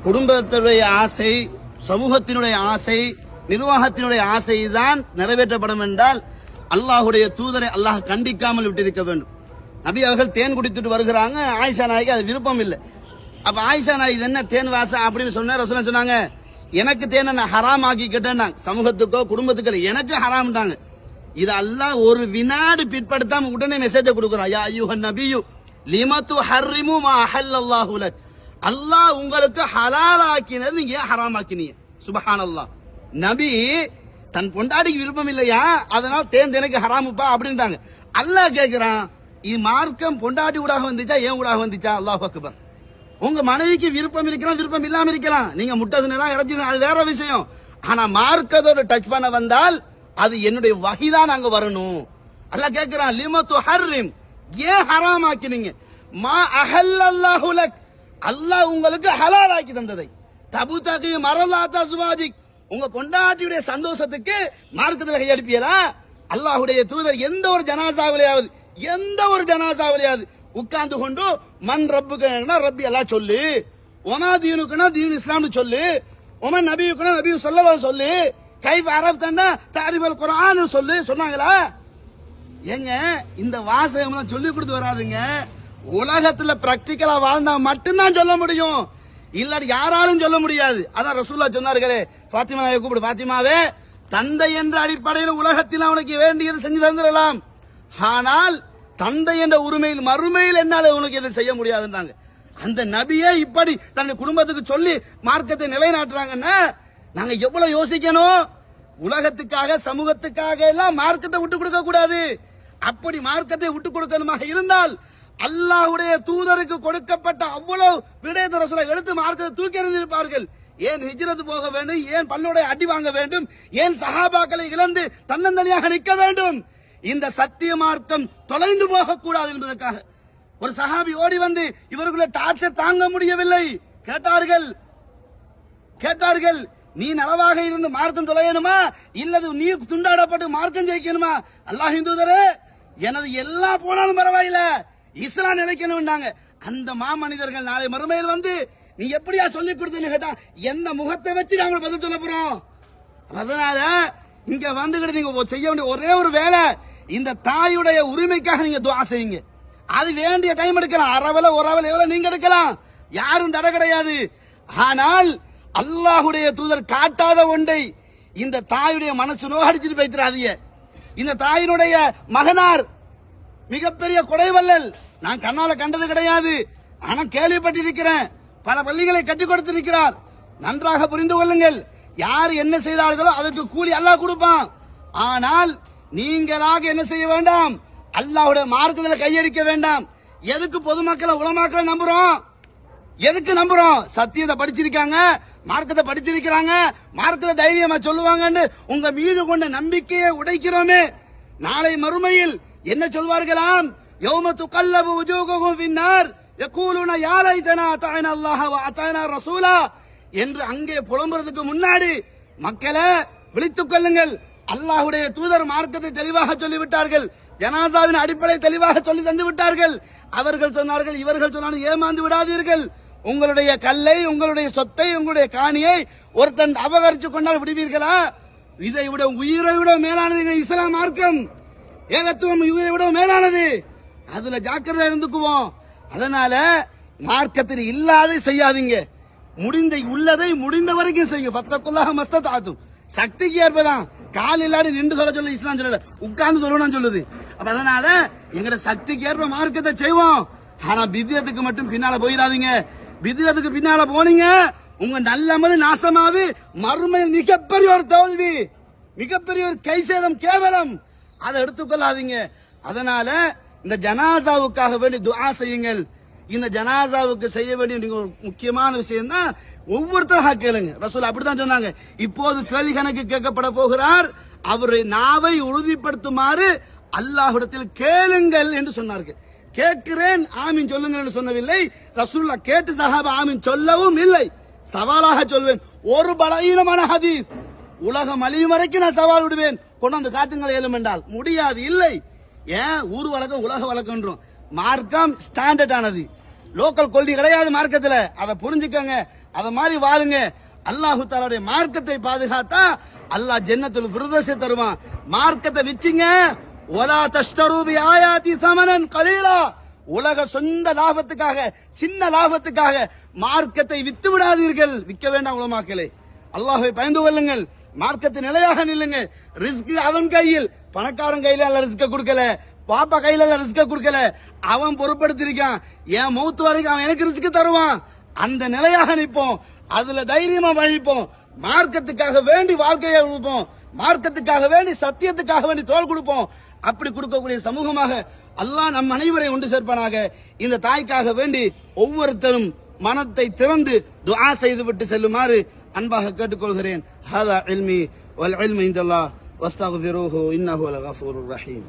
குடும்பத்தினுடைய ஆசை, சமூகத்தினுடைய ஆசை, நிர்வாகத்தினுடைய ஆசை தான் நிறைவேற்றப்படும் என்றால் அல்லாஹுடைய தூதரை அல்லாஹ் கண்டிக்காமல் விட்டிருக்க வேண்டும். நபி அவர்கள் தேன் குடித்துட்டு வருகிறாங்க, ஆயிஷா நாய்க்கு அது விருப்பம் இல்லை. அப்ப ஆயிஷா நாய் இது என்ன தேன் வாசம் அப்படின்னு சொன்னாங்க, எனக்கு தேனை நான் ஹராம் ஆக்கிக்கிட்டேன், சமூகத்துக்கோ குடும்பத்துக்கோ எனக்கு ஹராம்ட்டாங்க. இது அல்லாஹ் ஒரு வினாடி பிற்படுத்தாம உடனே மெசேஜ் கொடுக்கிறான், யா அய்யுஹன் நபியு லிமா துஹர்ரிமு மா அஹல்லல்லாஹு லக். அல்லாஹ் உங்களுக்கு ஹலால் ஆக்கினது நீங்க ஏன் ஹராம் ஆக்கினீங்க? சுப்ஹானல்லாஹ். நபி தன் பொண்டாடிக்கு விருப்பம் இல்லையா, அதனால தேன் தேனுக்கு ஹராமுப்பா அப்படின்ட்டாங்க. அல்லாஹ் கேட்கிறான், இது மார்க்கம் பொண்டாட்டி ஊடாக வந்துச்சா ஏன் ஊடாக வந்துச்சா? அல்லாஹ் அக்பர். உங்க மனைவிக்கு விருப்பம் இருக்கலாம், விருப்பம் இல்லாம இருக்கலாம், நீங்க முட்டதுலாம் இறச்சி அது வேற விஷயம். ஆனா மார்க்கத்தோட டச் பண்ண வந்தால் அது என்னுடைய வகைதான் அங்க வரணும். அல்லாஹ் கேட்கிறான், லிமா துஹர்ரிம், ஏன் ஹராம் ஆக்கினீங்க? மா அஹல்லல்லாஹு லக், அல்லாஹ் உங்களுக்கு ஹலால் ஆக்கி தந்ததை. தபுதகி மரலாத்தா சுவாஜிக், உங்க பொண்டாட்டியுடைய சந்தோஷத்துக்கு மார்க்கத்தில் கையெடுப்பியதா? அல்லாஹுடைய தூதர் எந்த ஒரு ஜனாசாவிலையாவது உட்கார்ந்து கொண்டு மண் ரப்புக்குனா ரப்பி எல்லாம் சொல்லு, ஒமா தீனுக்குனா தீன் இஸ்லாம்னு சொல்லு, ஒமன் நபியுக்குனா நபி ஸல்லல்லாஹு சொல்லு, கைஃப் அரஃப்தனா தாரிஃபுல் குர்ஆன் சொல்லு சொன்னாங்களா? ஏங்க இந்த வாசகம் சொல்லி கொடுத்து வராதுங்க. உலகத்துல பிராக்டிகலா வாழ்ந்தா மட்டும்தான் சொல்ல முடியும், இல்லாட்டி யாராலும் சொல்ல முடியாது. அதான் ரசூலுல்லாஹ் சொன்னார்களே, ஃபாத்திமாவை கூப்பிடு, ஃபாத்திமாவே தந்தை என்ற அடிப்படையில் உலகத்தில் அவனுக்கு வேண்டியது செஞ்சு தந்துடலாம், ஆனால் தந்தை என்ற உரிமையில் மறுமையில் என்னால உனக்கு எதுவும் செய்ய முடியாதுன்றாங்க. அந்த நபியே இப்படி தன்னுடைய குடும்பத்துக்கு சொல்லி மார்க்கத்தை நிலைநாட்டுறாங்கன்னா நாங்க எவ்வளவு யோசிக்கணும். உலகத்துக்காக சமூகத்துக்காக எல்லாம் மார்க்கத்தை விட்டு கொடுக்க கூடாது. அப்படி மார்க்கத்தை விட்டு கொடுக்கணுமாக இருந்தால் அல்லாஹ்வுடைய தூதருக்கு கொடுக்கப்பட்ட அவ்வளவு விடயத்தை ரசூலுல்லாஹ் எடுத்து மார்க்கத்தை தூக்கி எறிந்திருப்பார்கள். ஏன் ஹிஜ்ரத் போக வேண்டும், ஏன் பல்லுடைய அடி வாங்க வேண்டும், ஏன் சஹாபாக்களை இழந்து தன்னந்தனியாக நிற்க வேண்டும்? இந்த சத்திய மார்க்கம் தொலைந்து போக கூடாது என்பதற்காக ஒரு சஹாபி ஓடி வந்து இவர்களுடைய டார்ச்சர் தாங்க முடியவில்லை, கேட்டார்கள், நீ நலவாக இருந்து மார்க்கம் தொலையணுமா இல்லது நீ துண்டாடப்பட்டு மார்க்கம் ஜெயிக்கணுமா? அல்லாஹ்வின் தூதரே, எனது எல்லா போனாலும் பரவாயில்ல, இஸ்லாம் நிலைக்கணும். அந்த மாமனிதர்கள் நாளை மறுமையில் வந்து நீ எப்படியா சொல்லிக் கொடுத்தீங்கன்னு கேட்டா எந்த முகத்தை வச்சு நாங்க பதில் சொல்ல போறோம்? அதனால இங்க வந்துகிட்டு நீங்க செய்ய வேண்டிய ஒரே ஒரு வேலை, இந்த தாயுடைய உரிமைக்காக நீங்க துஆ செய்யுங்க. அது வேண்டிய டைம் எடுக்கலாம், அரவல ஒரவல எவ்வளவு நீங்க எடுக்கலாம், யாரும் தடை கிடையாது. ஆனால் அல்லாஹ்வுடைய தூதர் காட்டாத ஒன்றை இந்த தாயுடைய மனசு நோகடிச்சிட்டு போய்த்திராதீங்க. இந்த தாயினுடைய மகனார் மிகப்பெரிய கொடைவல்லல், நான் கண்ணால கண்டது கிடையாது, ஆனா கேள்விப்பட்டிருக்கிறேன். பல பள்ளிகளை கட்டிக் கொடுத்திருக்கிறார். நன்றாக புரிந்து கொள்ளுங்கள், யார் என்ன செய்தார்களோ அதற்கு கூலி அல்லாஹ் கொடுப்பான். ஆனால் நீங்களாக என்ன செய்ய வேண்டாம், அல்லாஹ்வுடைய மார்க்கத்தில் கையடிக்க வேண்டாம். எதுக்கு பொதுமக்களை உலமாக்களை நம்புறோம்? எதுக்கு நம்புறோம்? சத்தியத்தை படிச்சிருக்காங்க, மார்க்கத்தை படிச்சிருக்கிறாங்க, மார்க்கத்தை தைரியமா சொல்லுவாங்கன்னு உங்க மீது கொண்ட நம்பிக்கையை உடைக்கிறோமே. நாளை மறுமையில் என்ன சொல்வார்களாம்? யௌம துகல்லபு வுஜூஹுஹும் ஃபின்னார் யகூலுன யா லைதனா அத்தஅனா அல்லாஹ வ அத்தஅனா ரசூலா என்று அங்கே புலம்புறதுக்கு முன்னாடி மக்களே விழித்துக் கொள்ளுங்கள், அல்லாஹ்வுடைய தூதர் மார்க்கத்தை தெளிவாக சொல்லிவிட்டார்கள், ஜனாசாவின் அடிப்படை தெளிவாக சொல்லி தந்து விட்டார்கள். அவர்கள் சொன்னார்கள், இவர்கள் சொன்னார்கள், ஏமாந்து விடாதீர்கள். உங்களுடைய கல்லை, உங்களுடைய சொத்தை, உங்களுடைய காணியை ஒருத்தன் அபகரிச்சு கொண்டால் விடுவீர்களா? இதை விட உயிரை விட மேலானது இஸ்லாம் மார்க்கம். ஏகத்துவம் உயிரை விட மேலானது. அதுல ஜாக்கிரதை இருந்துக்குவோம். அதனால மார்க்கத்தில் இல்லாத செய்யாதீங்க, உள்ளதை முடிந்த வரைக்கும் செய்யுங்க. பத்தக்குள்ளாக மஸ்ததாத்தும், சக்திக்கு ஏற்பதான். கால் இல்லாடி நின்று சொல்ல சொல்ல இஸ்லாம் சொல்லல, உட்கார்ந்து சொல்லணும் சொல்லுது. அப்ப அதனால எங்கட சக்திக்கு ஏற்ப மார்க்கத்தை செய்வோம். ஆனா பிதியத்துக்கு மட்டும் பின்னால போயிடாதீங்க. பிதியத்துக்கு பின்னால போனீங்க உங்க நல்ல அமல் நாசமாவி மறுமையில் மிகப்பெரிய ஒரு தோல்வி, மிகப்பெரிய ஒரு கைசேதம், கேவலம். அதை எடுத்துக்கொள்ளாதீங்க. அதனால இந்த ஜனாசாவுக்காக வேண்டி துஆ செய்யுங்கள். இந்த ஜனாசாவுக்கு செய்ய வேண்டிய ஒரு முக்கியமான விஷயம் தான் ஒவ்வொருத்தராக கேளுங்க. ரசூல் அப்படித்தான் சொன்னாங்க. இப்போது கேள்வி கணக்கு கேட்கப்பட போகிறார், அவரை நாவை உறுதிப்படுத்துமாறு அல்லாஹ்விடத்தில் கேளுங்கள் என்று சொன்னார்கள். கேட்கிறேன் ஆமீன் சொல்லுங்கள் என்று சொல்லவில்லை. ரசூலுல்லாஹ் கேட்டு சஹாபா ஆமீன் சொல்லவும் இல்லை. சவாலாக சொல்வேன், ஒரு பலவீனமான ஹதீஸ் உலகம் அழியும் வரைக்கும் நான் சவால் விடுவேன், கொண்டாந்து காட்டுங்கள் ஏலும் என்றால் முடியாது. இல்லை, ஏன் ஊர் வழக்கம் உலக வழக்கம். மார்க்கம் ஸ்டாண்டர்ட் ஆனது, லோக்கல் கொள்கை கிடையாது மார்க்கத்தில். அதை புரிஞ்சுக்கங்க. அத மாதிரி வாழுங்க. அல்லாஹு தஆலாவுடைய மார்க்கத்தை பாதுகாத்தா அல்லாஹ் ஜன்னத்துல் ஃபிர்தௌஸை தருவான். மார்க்கத்தை விச்சிங்க, வலா தஷ்தரு பி ஆயாதி ஸமனன் கலீலா, உலக சொந்த லாபத்துக்காக, சின்ன லாபத்துக்காக மார்க்கத்தை வித்து விடாதீர்கள். விற்க வேண்டாம் உலமாக்களே, அல்லாஹ்வை பயந்து கொள்ளுங்கள், மார்க்கத்தை நிலையாக நில்லுங்க. ரிஸ்க் அவன் கையில், பணக்காரன் கையில அல்ல ரிஸ்க கொடுக்கல, பாப்பா கையில அல்ல ரிஸ்க கொடுக்கல, அவன் பொறுப்படுத்திருக்கான். என் மௌத்து வரைக்கும் அவன் எனக்கு ரிஸ்க் தருவான். அந்த நிலையாக நிற்போம், அதுல தைரியமா வழிப்போம், மார்க்கத்துக்காக வேண்டி வாழ்க்கையை கொடுப்போம், மார்க்கத்துக்காக வேண்டி சத்தியத்துக்காக வேண்டி தோல் கொடுப்போம். அப்படி கொடுக்கக்கூடிய சமூகமாக அல்லாஹ் நம் அனைவரை ஒன்று சேர்ப்பானாக. இந்த தாய்க்காக வேண்டி ஒவ்வொருத்தரும் மனத்தை திறந்து துஆ செய்துவிட்டு செல்லுமாறு அன்பாக கேட்டுக்கொள்கிறேன். ஹாதா இல்மி வல் இல்மு இன்தல்லாஹ் வஸ்தக்ஃபிருஹு இன்னஹு லகஃபூருர் ரஹீம்.